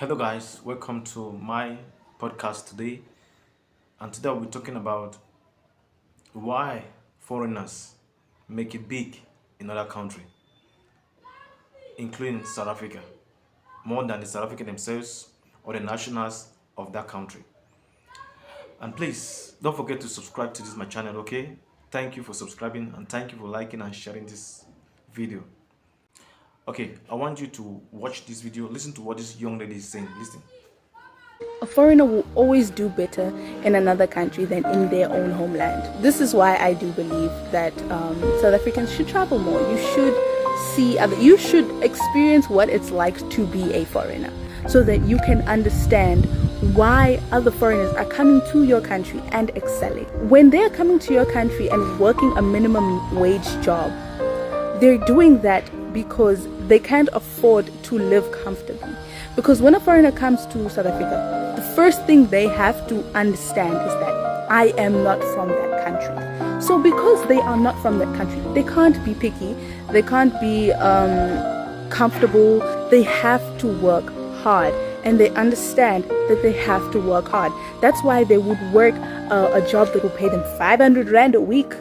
Hello, guys, welcome to my podcast today. And today we'll be talking about why foreigners make it big in other country, including South Africa, more than the South African themselves or the nationals of that country. And please don't forget to subscribe to this my channel, okay? Thank you for subscribing and thank you for liking and sharing this video. Okay, I want you to watch this video, listen to what this young lady is saying. Listen. A foreigner will always do better in another country than in their own homeland. This is why I do believe that South Africans should travel more. You should experience what it's like to be a foreigner, so that you can understand why other foreigners are coming to your country and excelling. When they're coming to your country and working a minimum wage job, they're doing that because they can't afford to live comfortably. Because when a foreigner comes to South Africa, the first thing they have to understand is that I am not from that country. So because they are not from that country, they can't be picky, they can't be comfortable, they have to work hard. And they understand that they have to work hard. That's why they would work a job that will pay them 500 Rand a week.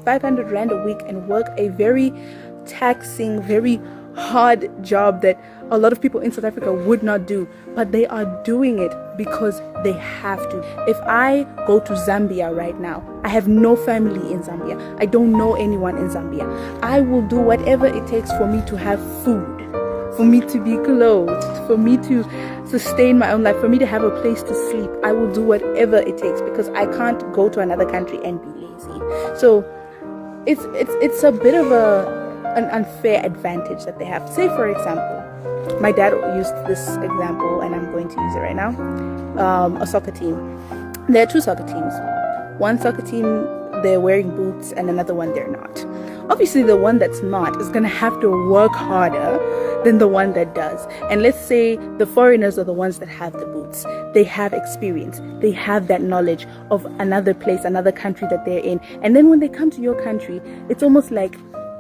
500 Rand a week, and work a very taxing, very hard job that a lot of people in South Africa would not do, but they are doing it because they have to. If I go to Zambia right now, I have no family in Zambia, I don't know anyone in Zambia, I will do whatever it takes for me to have food, for me to be clothed, for me to sustain my own life, for me to have a place to sleep. I will do whatever it takes because I can't go to another country and be lazy. So it's a bit of an unfair advantage that they have. Say, for example, my dad used this example and I'm going to use it right now. A soccer team. There are two soccer teams. One soccer team, they're wearing boots, and another one they're not. Obviously the one that's not is going to have to work harder than the one that does. And let's say the foreigners are the ones that have the boots. They have experience, they have that knowledge of another place, another country that they're in. And then when they come to your country, it's almost like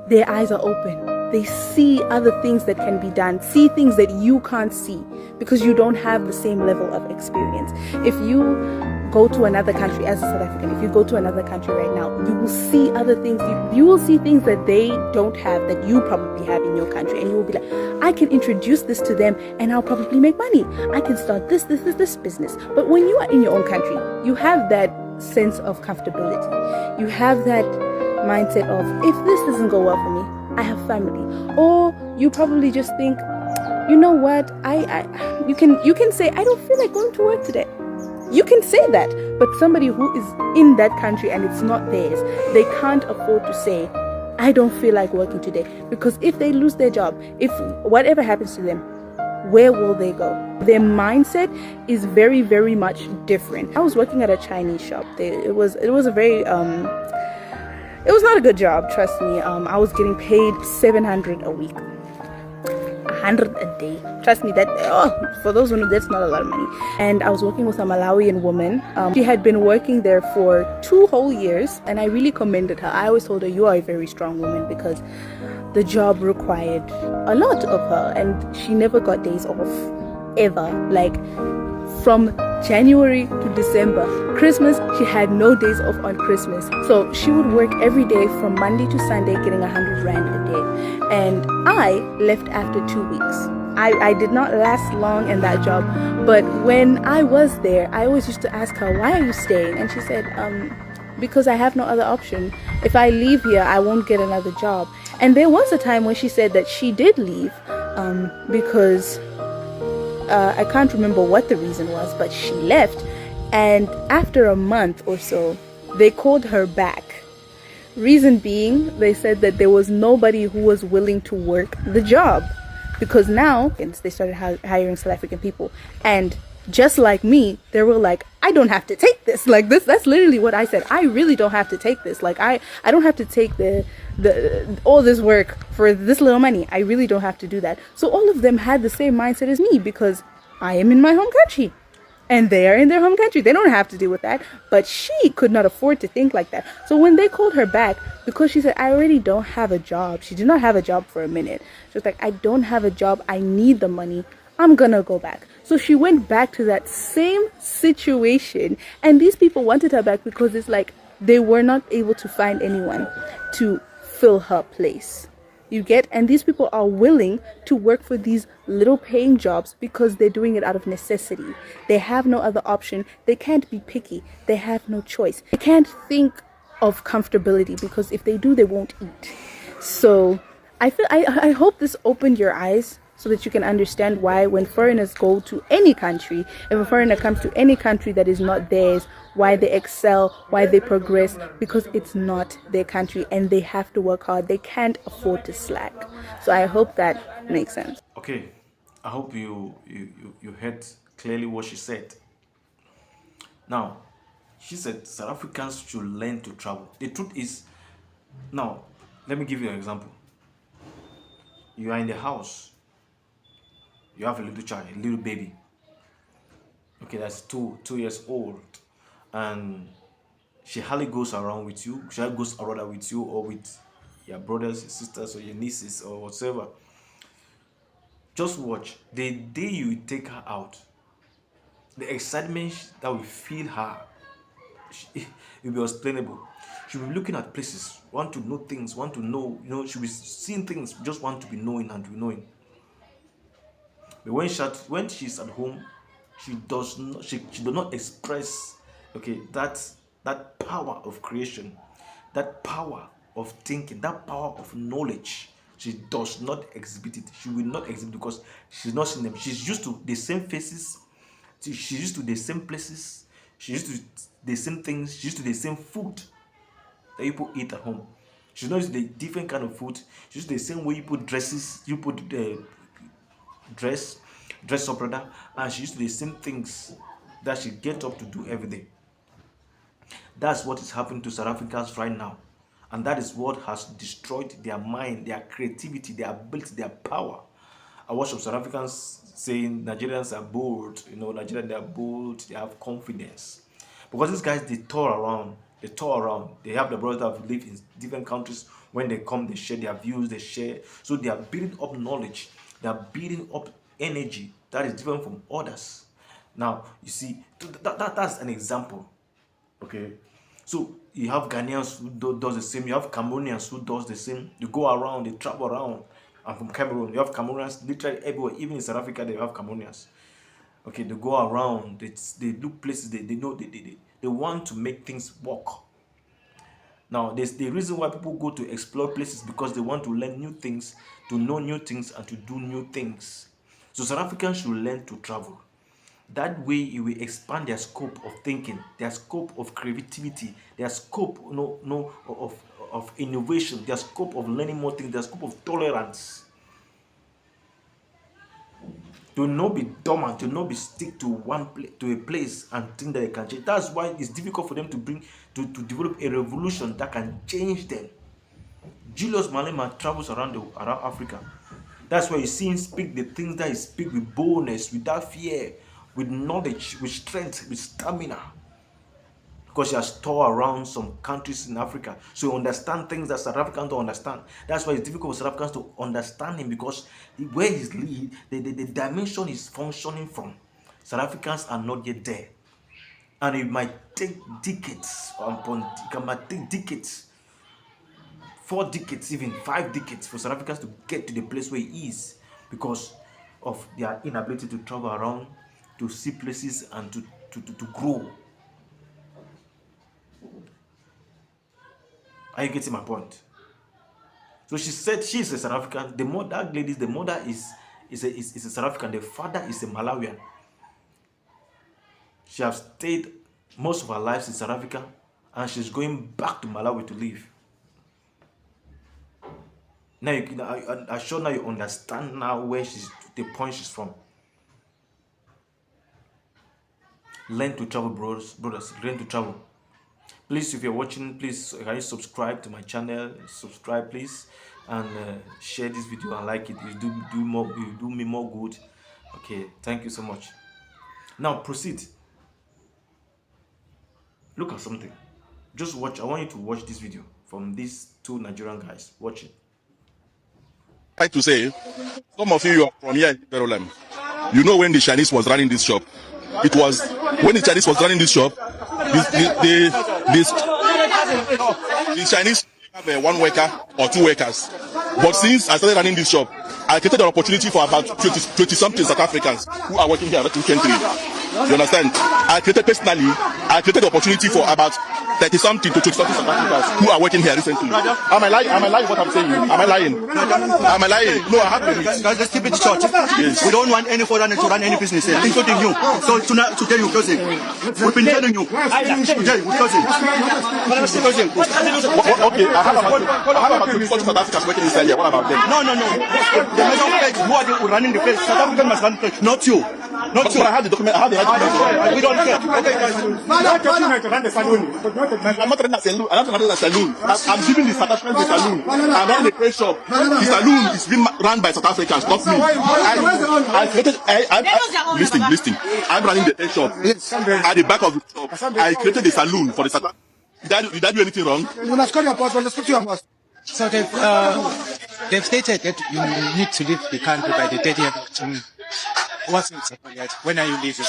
their eyes are open. They see other things that can be done, see things that you can't see because you don't have the same level of experience. If you go to another country as a South African, if you go to another country right now, you will see other things. You will see things that they don't have that you probably have in your country, and you will be like, I can introduce this to them and I'll probably make money. I can start this business. But when you are in your own country, you have that sense of comfortability. You have that mindset of, if this doesn't go well for me, I have family. Or you probably just think, you know what, you can say, I don't feel like going to work today. You can say that, but somebody who is in that country and it's not theirs, they can't afford to say, I don't feel like working today. Because if they lose their job, if whatever happens to them, where will they go? Their mindset is very, very much different. I was working at a Chinese shop. It was a very it was not a good job, trust me. I was getting paid 700 a week, 100 a day. Trust me, that for those who know, that's not a lot of money. And I was working with a Malawian woman. She had been working there for 2 whole years, and I really commended her. I always told her, you are a very strong woman, because the job required a lot of her, and she never got days off, ever. Like, from January to December, Christmas, she had no days off on Christmas. So she would work every day from Monday to Sunday, getting 100 Rand a day. And I left after 2 weeks. I did not last long in that job, but when I was there, I always used to ask her, why are you staying? And she said, because I have no other option. If I leave here, I won't get another job. And there was a time when she said that she did leave because I can't remember what the reason was, but she left. And after a month or so, they called her back. Reason being, they said that there was nobody who was willing to work the job, because now they started hiring South African people. And just like me, they were like, I don't have to take this. Like, that's literally what I said. I really don't have to take this. Like, I don't have to take all this work for this little money. I really don't have to do that. So all of them had the same mindset as me, because I am in my home country and they are in their home country. They don't have to deal with that. But she could not afford to think like that. So when they called her back, because she said, I already don't have a job. She did not have a job for a minute. She was like, I don't have a job. I need the money. I'm gonna go back. So she went back to that same situation, and these people wanted her back because it's like they were not able to find anyone to fill her place. You get? And these people are willing to work for these little paying jobs because they're doing it out of necessity. They have no other option. They can't be picky. They have no choice. They can't think of comfortability because if they do, they won't eat. So I hope this opened your eyes so that you can understand why when foreigners go to any country, if a foreigner comes to any country that is not theirs, why they excel, why they progress, because it's not their country and they have to work hard. They can't afford to slack. So I hope that makes sense. Okay, I hope you heard clearly what she said. Now, she said South Africans should learn to travel. The truth is, now, let me give you an example. You are in the house, you have a little child, a little baby. Okay, that's two years old, and she hardly goes around with you. She hardly goes around with you or with your brothers, your sisters, or your nieces, or whatever. Just watch. The day you take her out, the excitement that will fill her, it will be unexplainable. She'll be looking at places, want to know things, want to know, she'll be seeing things, just want to be knowing and to be knowing. But when she's at home, she does not express, okay, that power of creation, that power of thinking, that power of knowledge. She does not exhibit it. She will not exhibit because she's not seen them. She's used to the same faces. She's used to the same places. She's used to the same things. She's used to the same food that people eat at home. She's not used to the different kind of food. She's used to the same way you put dresses. You put the dress up rather, and she used to the same things that she get up to do every day. That's what is happening to South Africans right now, and that is what has destroyed their mind, their creativity, their ability, their power. I watch some South Africans saying Nigerians are bold, Nigerians, they are bold, they have confidence, because these guys, they tour around, they have the brothers that have lived in different countries. When they come, they share their views, they share, so they are building up knowledge, they are building up energy that is different from others. Now you see, that's an example. Okay, so you have Ghanaians who does the same, you have Cameroonians who does the same. You go around, they travel around. And from Cameroon, you have Cameroonians literally everywhere. Even in South Africa, they have Cameroonians. Okay, they go around, they look places, they know, they want to make things work. Now, there's the reason why people go to explore places, because they want to learn new things, to know new things, and to do new things. So South Africans should learn to travel. That way, it will expand their scope of thinking, their scope of creativity, their scope of innovation, their scope of learning more things, their scope of tolerance. To not be dormant, to not be stick to to a place and think that they can change. That's why it's difficult for them to develop a revolution that can change them. Julius Malema travels around Africa. That's why you see him speak the things that he speak with boldness, without fear, with knowledge, with strength, with stamina. Because he has toured around some countries in Africa. So he understands things that South Africans don't understand. That's why it's difficult for South Africans to understand him, because where he's lead, the dimension is functioning from, South Africans are not yet there. And it might take decades, it might take decades, 4 decades, even 5 decades, for South Africans to get to the place where he is, because of their inability to travel around, to see places, and to grow. Are you getting my point? So she said she's a South African. The mother, ladies, the mother is a South African. The father is a Malawian. She has stayed most of her life in South Africa, and she's going back to Malawi to live. Now, I'm sure now you understand now where the point she's from. Learn to travel, brothers. Learn to travel. Please, if you're watching, please can you subscribe to my channel? Subscribe, please, and share this video and like it. You do me more good. Okay, thank you so much. Now proceed. Look at something. Just watch. I want you to watch this video from these two Nigerian guys. Watch it. Like to say, some of you are from here in Jerusalem. You know, when the Chinese was running this shop, it was when the Chinese was running this shop, the Chinese have one worker or two workers. But since I started running this shop, I created an opportunity for about 20 something South Africans who are working here recently. You understand? I created the opportunity for about 30 something to 20 something South Africans who are working here recently. Am I lying? Am I lying what I'm saying? Am I lying? Am I lying? No, I have to. Let's keep it short. Yes. We don't want any foreigner to run any business here, including you. So today you're closing. We've been telling you. Today we're closing. Okay, I have about 20 South Africans working inside here. What about them? No. The major place who are running the place. South African must run the place, not you. Not you. But I have the document. I have the document. We don't care. Okay, guys. I'm not running a saloon. I'm not running a saloon. I'm giving the South Africans the saloon. I'm running a trade shop. The saloon is being run by South Africans, not me. Listen. I'm running the trade shop. At the back of the shop, I created the saloon for the South Africans. Did I do anything wrong? You must call your boss. Let's speak to your boss. So they've stated that you need to leave the country by the 30th of June. What's it? When are you leaving?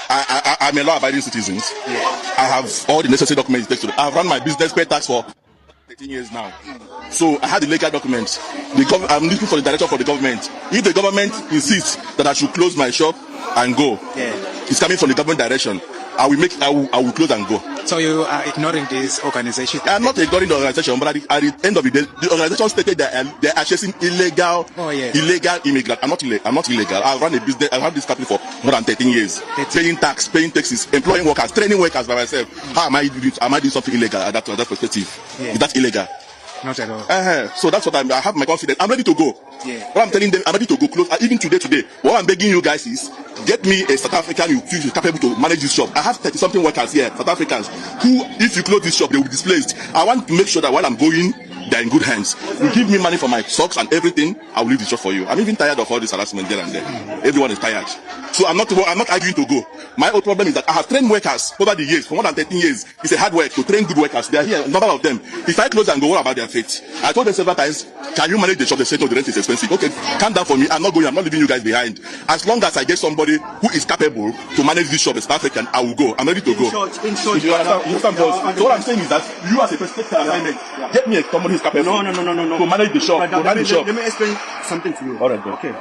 I'm a law-abiding citizen. Yeah. I have all the necessary documents. I've run my business pay tax for 13 years now. So I had the legal documents. I'm looking for the director for the government. If the government insists that I should close my shop and go, it's coming from the government direction. I will close and go. So you are ignoring this organization? I'm not ignoring the organization, but at the end of the day, the organization stated that they are chasing illegal immigrants. I'm not illegal. I run a business. I have this company for more than 13 years. Paying taxes, employing workers, training workers by myself. How am I doing something illegal at that perspective? Yeah. Is that illegal? Not at all. So that's what I have my confidence. I'm ready to go. Yeah. What I'm telling them, I'm ready to go close. Even today, what I'm begging you guys is, get me a South African who is capable to manage this shop. I have 30 something workers here, South Africans, who, if you close this shop, they will be displaced. I want to make sure that while I'm going, they're in good hands. You give me money for my socks and everything, I will leave the shop for you. I'm even tired of all this harassment there and there. Everyone is tired. So I'm not arguing to go. My own problem is that I have trained workers over the years, for more than 13 years. It's a hard work to train good workers. They are here, a number of them. If I close and go, what about their fate? I told them several times, can you manage the shop? They said, no, the rent is expensive. Okay, calm down for me. I'm not going. I'm not leaving you guys behind. As long as I get somebody who is capable to manage this shop, a South African, I will go. I'm ready to go. In short, You understand, boss? So what I'm saying is that you as a prospective assignment, get me somebody who is capable to manage the shop. Let me explain something to you. All right, bro. Okay.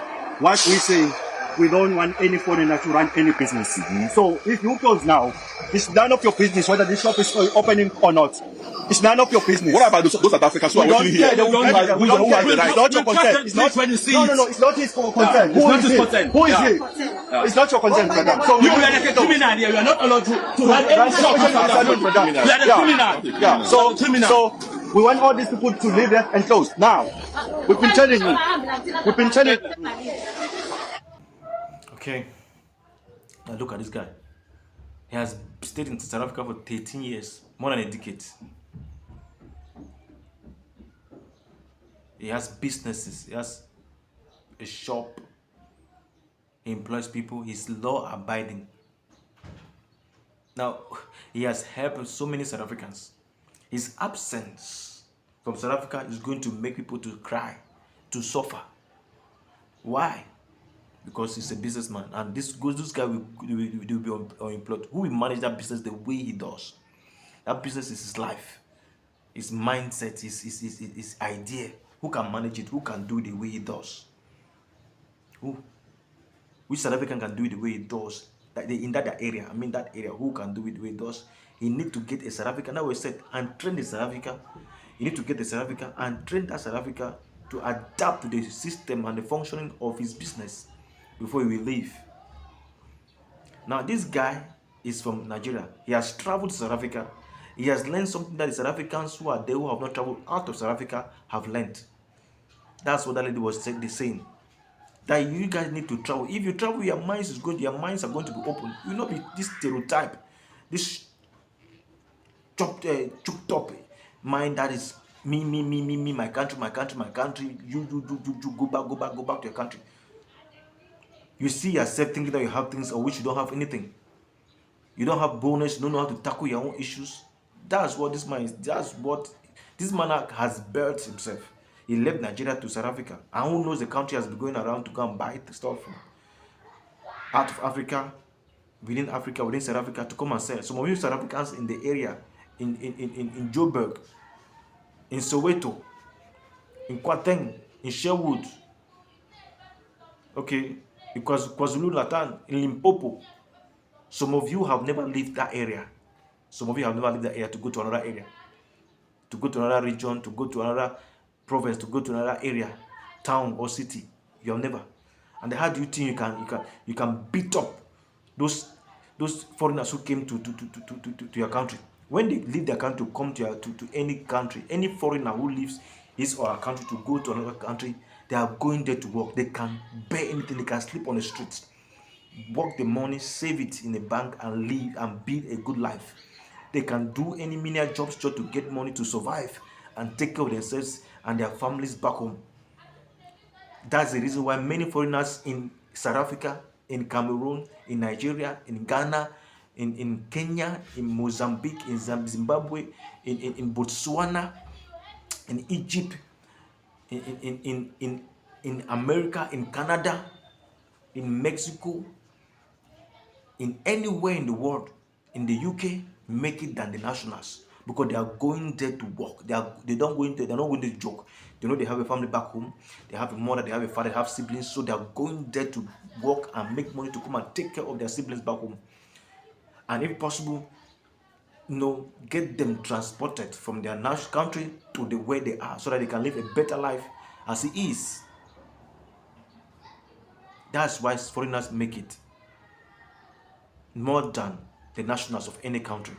What we say, we don't want any foreigner to run any business. So if you close now, it's none of your business whether the shop is opening or not. It's none of your business. What about those South Africans who are working here? Who has the right? It's not your consent. It's not when you see it. No, it's not his consent. Who is he? Who is he? It's not your consent, brother. So you are a criminal here. You are not allowed to run any shop. You are a criminal. Yeah. So we want all these people to leave there and close. Now, we've been telling you. Okay. Now look at this guy. He has stayed in South Africa for 13 years, more than a decade. He has businesses. He has a shop. He employs people. He's law-abiding. Now, he has helped so many South Africans. His absence from South Africa is going to make people to cry, to suffer. Why? Because he's a businessman, and this guy will be unemployed. Who will manage that business the way he does? That business is his life, his mindset, his idea. Who can manage it? Who can do it the way he does? Who? Which South African can do it the way he does? In that area, that area, who can do it the way he does? He need to get a South African, that was said, and train the South Africa. You need to get the South Africa and train that South Africa to adapt to the system and the functioning of his business before he will leave. Now, this guy is from Nigeria. He has traveled to South Africa. He has learned something that the South Africans who are there, who have not traveled out of South Africa, have learned. That's what that lady was saying. That you guys need to travel. If you travel, your minds is good. Your minds are going to be open. You will not be this stereotype, this chopped up mind that is me, my country. You go back to your country. You see yourself thinking that you have things of which you don't have anything. You don't have bonus. You don't know how to tackle your own issues. That's what this man is. That's what this man has built himself. He left Nigeria to South Africa. And who knows, the country has been going around to go and buy the stuff from. out of Africa, within South Africa, to come and sell. Some of you South Africans in the area, in Joburg, in Soweto, in Kwateng, in Sherwood, okay, in KwaZulu-Natal, in Limpopo. Some of you have never left that area. Some of you have never left that area to go to another area, to go to another region, to go to another province, to go to another area, town or city. You have never. And how do you think you can beat up those foreigners who came to your country? When they leave their country to come to any country, any foreigner who leaves his or her country to go to another country, they are going there to work. They can bear anything. They can sleep on the streets, work the money, save it in a bank, and live and build a good life. They can do any menial jobs just to get money to survive and take care of themselves and their families back home. That's the reason why many foreigners in South Africa, in Cameroon, in Nigeria, in Ghana, in Kenya, in Mozambique, in Zimbabwe, in Botswana, in Egypt, in America, in Canada, in Mexico, in anywhere in the world, in the UK, make it than the nationals, because they are going there to work. They're not going to joke. They know they have a family back home, they have a mother, they have a father, they have siblings, so they are going there to work and make money to come and take care of their siblings back home. And if possible, get them transported from their national country to the where they are, so that they can live a better life as it is. That's why foreigners make it more than the nationals of any country.